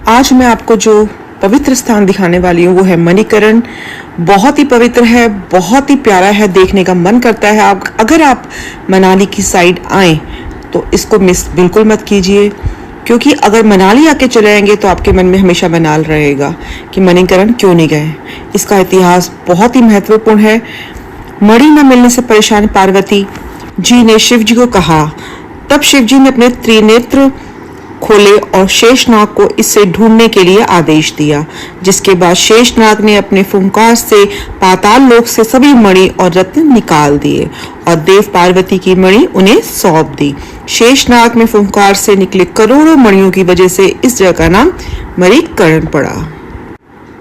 आज मैं आपको जो पवित्र स्थान दिखाने वाली हूँ वो है मणिकरण। बहुत ही पवित्र है, बहुत ही प्यारा है, देखने का मन करता है। अगर आप मनाली की साइड आए तो इसको मिस बिल्कुल मत कीजिए, क्योंकि अगर मनाली आके चले जाएंगे तो आपके मन में हमेशा मनाल रहेगा कि मणिकरण क्यों नहीं गए। इसका इतिहास बहुत ही महत्वपूर्ण है। मणि न मिलने से परेशान पार्वती जी ने शिव जी को कहा, तब शिव जी ने अपने त्रिनेत्र खोले और शेषनाग को इससे ढूंढने के लिए आदेश दिया, जिसके बाद शेषनाग ने अपने फुंकार से पाताल लोक से सभी मणि और रत्न निकाल दिए और देव पार्वती की मणि उन्हें सौंप दी। शेषनाग में फुंकार से निकले करोड़ों मणियों की वजह से इस जगह का नाम मणिकरण पड़ा।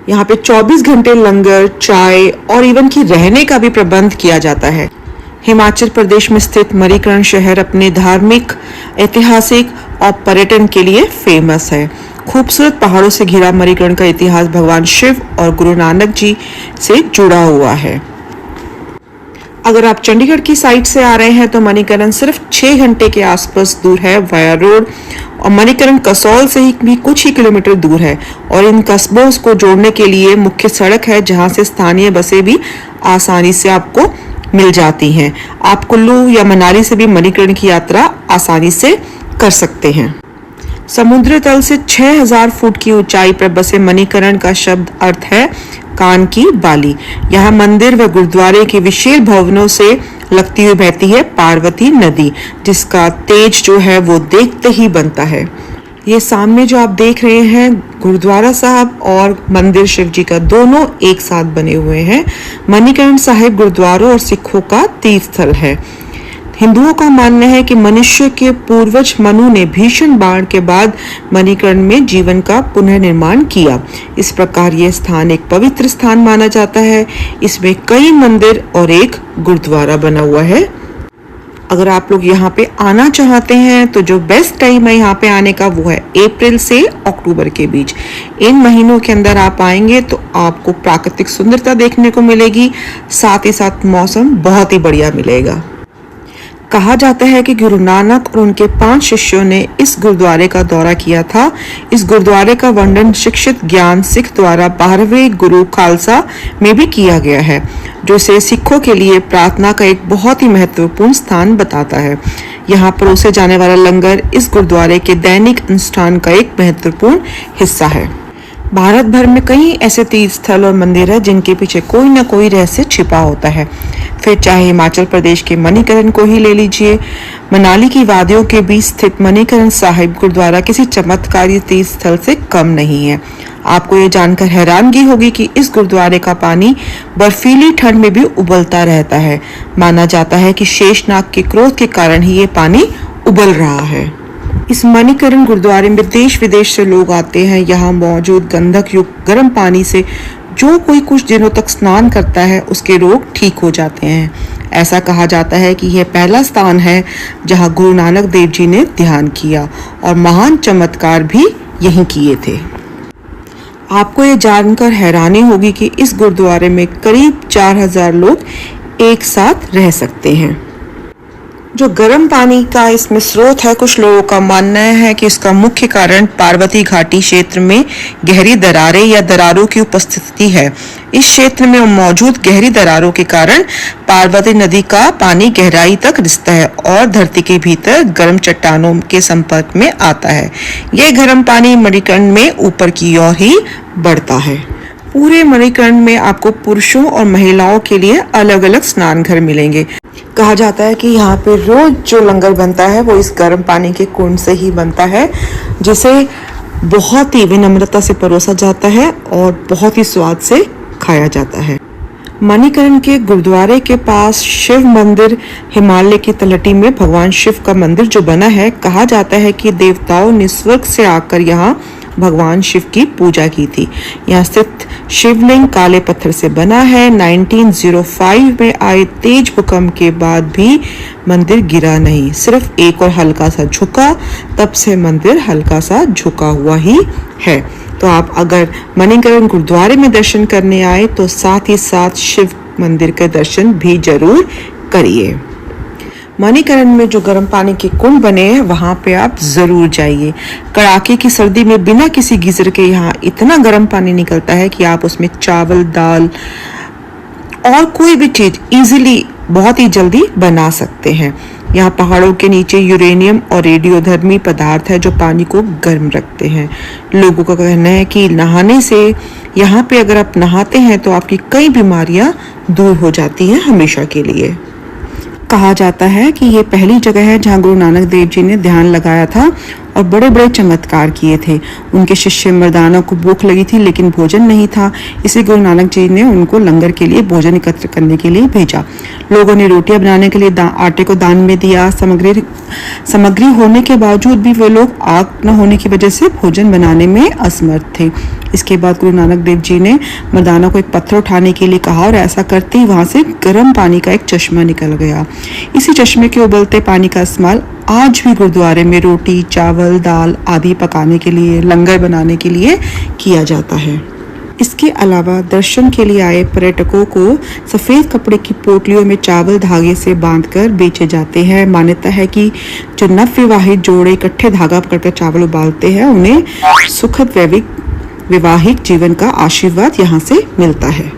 यहाँ पे 24 घंटे लंगर, चाय और इवन की रहने का भी प्रबंध किया जाता है। हिमाचल प्रदेश में स्थित मणिकरण शहर अपने धार्मिक, ऐतिहासिक और पर्यटन के लिए फेमस है। खूबसूरत पहाड़ों से घिरा मणिकरण का इतिहास भगवान शिव और गुरु नानक जी से जुड़ा हुआ है। अगर आप चंडीगढ़ की साइड से आ रहे हैं तो मणिकरण सिर्फ 6 घंटे के आसपास दूर है वाया रोड, और मणिकरण कसौल से ही भी कुछ ही किलोमीटर दूर है और इन कस्बों को जोड़ने के लिए मुख्य सड़क है, जहां से स्थानीय बसें भी आसानी से आपको मिल जाती हैं। आप कुल्लू या मनाली से भी मणिकरण की यात्रा आसानी से कर सकते हैं। समुद्र तल से 6000 फुट की ऊंचाई पर बसे मणिकरण का शब्द अर्थ है कान की बाली। यहाँ मंदिर व गुरुद्वारे के विशाल भवनों से लगती हुई बहती है पार्वती नदी, जिसका तेज जो है वो देखते ही बनता है। ये सामने जो आप देख रहे हैं गुरुद्वारा साहब और मंदिर शिव जी का, दोनों एक साथ बने हुए हैं। मणिकरण साहिब गुरुद्वारों और सिखों का तीर्थ स्थल है। हिंदुओं का मानना है कि मनुष्य के पूर्वज मनु ने भीषण बाढ़ के बाद मणिकरण में जीवन का पुनर्निर्माण किया। इस प्रकार यह स्थान एक पवित्र स्थान माना जाता है। इसमें कई मंदिर और एक गुरुद्वारा बना हुआ है। अगर आप लोग यहाँ पे आना चाहते हैं तो जो बेस्ट टाइम है यहाँ पे आने का वो है अप्रैल से अक्टूबर के बीच। इन महीनों के अंदर आप आएंगे तो आपको प्राकृतिक सुंदरता देखने को मिलेगी, साथ ही साथ मौसम बहुत ही बढ़िया मिलेगा। कहा जाता है कि गुरु नानक और उनके 5 शिष्यों ने इस गुरुद्वारे का दौरा किया था। इस गुरुद्वारे का वर्णन शिक्षित ज्ञान सिख द्वारा 12वें गुरु खालसा में भी किया गया है, जो इसे सिखों के लिए प्रार्थना का एक बहुत ही महत्वपूर्ण स्थान बताता है। यहाँ परोसे जाने वाला लंगर इस गुरुद्वारे के दैनिक अनुष्ठान का एक महत्वपूर्ण हिस्सा है। भारत भर में कई ऐसे तीर्थ स्थल और मंदिर है जिनके पीछे कोई न कोई रहस्य छिपा होता है। फिर चाहे हिमाचल प्रदेश के मणिकरण को ही ले लीजिए, मनाली की वादियों के बीच स्थित मणिकरण साहिब गुरुद्वारा किसी चमत्कारी तीर्थ स्थल से कम नहीं है। आपको ये जानकर हैरानगी होगी कि इस गुरुद्वारे का पानी बर्फीली ठंड में भी उबलता रहता है। माना जाता है कि शेषनाग के क्रोध के कारण ही ये पानी उबल रहा है। इस मणिकरण गुरुद्वारे में देश विदेश से लोग आते हैं। यहाँ मौजूद गंधक युक्त गर्म पानी से जो कोई कुछ दिनों तक स्नान करता है उसके रोग ठीक हो जाते हैं। ऐसा कहा जाता है कि यह पहला स्थान है जहाँ गुरु नानक देव जी ने ध्यान किया और महान चमत्कार भी यहीं किए थे। आपको ये जानकर हैरानी होगी कि इस गुरुद्वारे में करीब 4000 लोग एक साथ रह सकते हैं। जो गर्म पानी का इसमें स्रोत है, कुछ लोगों का मानना है कि इसका मुख्य कारण पार्वती घाटी क्षेत्र में गहरी दरारें या दरारों की उपस्थिति है। इस क्षेत्र में मौजूद गहरी दरारों के कारण पार्वती नदी का पानी गहराई तक रिसता है और धरती के भीतर गर्म चट्टानों के संपर्क में आता है। यह गर्म पानी मणिकरण में ऊपर की ओर ही बढ़ता है। पूरे मणिकरण में आपको पुरुषों और महिलाओं के लिए अलग अलग स्नान घर मिलेंगे। कहा जाता है कि यहाँ पे रोज जो लंगर बनता है वो इस गर्म पानी के कुंड से ही बनता है, जिसे बहुत ही विनम्रता से परोसा जाता है और बहुत ही स्वाद से खाया जाता है। मणिकरण के गुरुद्वारे के पास शिव मंदिर, हिमालय की तलहटी में भगवान शिव का मंदिर जो बना है, कहा जाता है कि देवताओं ने स्वर्ग से आकर यहाँ भगवान शिव की पूजा की थी। यहाँ स्थित शिवलिंग काले पत्थर से बना है। 1905 में आए तेज भूकंप के बाद भी मंदिर गिरा नहीं, सिर्फ एक और हल्का सा झुका। तब से मंदिर हल्का सा झुका हुआ ही है। तो आप अगर मणिकरण गुरुद्वारे में दर्शन करने आए तो साथ ही साथ शिव मंदिर के दर्शन भी जरूर करिए। मणिकरण में जो गर्म पानी के कुंड बने हैं वहाँ पे आप ज़रूर जाइए। कड़ाके की सर्दी में बिना किसी गीज़र के यहाँ इतना गर्म पानी निकलता है कि आप उसमें चावल, दाल और कोई भी चीज़ इजीली बहुत ही जल्दी बना सकते हैं। यहाँ पहाड़ों के नीचे यूरेनियम और रेडियोधर्मी पदार्थ है जो पानी को गर्म रखते हैं। लोगों का कहना है कि नहाने से, यहाँ पे अगर आप नहाते हैं तो आपकी कई बीमारियां दूर हो जाती हैं हमेशा के लिए। कहा जाता है कि ये पहली जगह है जहाँ गुरु नानक देव जी ने ध्यान लगाया था और बड़े बड़े चमत्कार किए थे। उनके शिष्य मर्दाना को भूख लगी थी लेकिन भोजन नहीं था, इसलिए गुरु नानक जी ने उनको लंगर के लिए भोजन एकत्र करने के लिए भेजा। लोगों ने रोटियां बनाने के लिए आटे को दान में दिया। सामग्री होने के बावजूद भी वे लोग आग न होने की वजह से भोजन बनाने में असमर्थ थे। इसके बाद गुरु नानक देव जी ने मर्दाना को एक पत्थर उठाने के लिए कहा और ऐसा करते ही वहां से गर्म पानी का एक चश्मा निकल गया। इसी चश्मे के उबलते पानी का इस्तेमाल आज भी गुरुद्वारे में रोटी, चावल, दाल आदि पकाने के लिए, लंगर बनाने के लिए किया जाता है। इसके अलावा दर्शन के लिए आए पर्यटकों को सफ़ेद कपड़े की पोटलियों में चावल धागे से बांधकर बेचे जाते हैं। मान्यता है कि जो नवविवाहित जोड़े इकट्ठे धागा पकड़कर चावल उबालते हैं उन्हें सुखद वैवाहिक जीवन का आशीर्वाद यहाँ से मिलता है।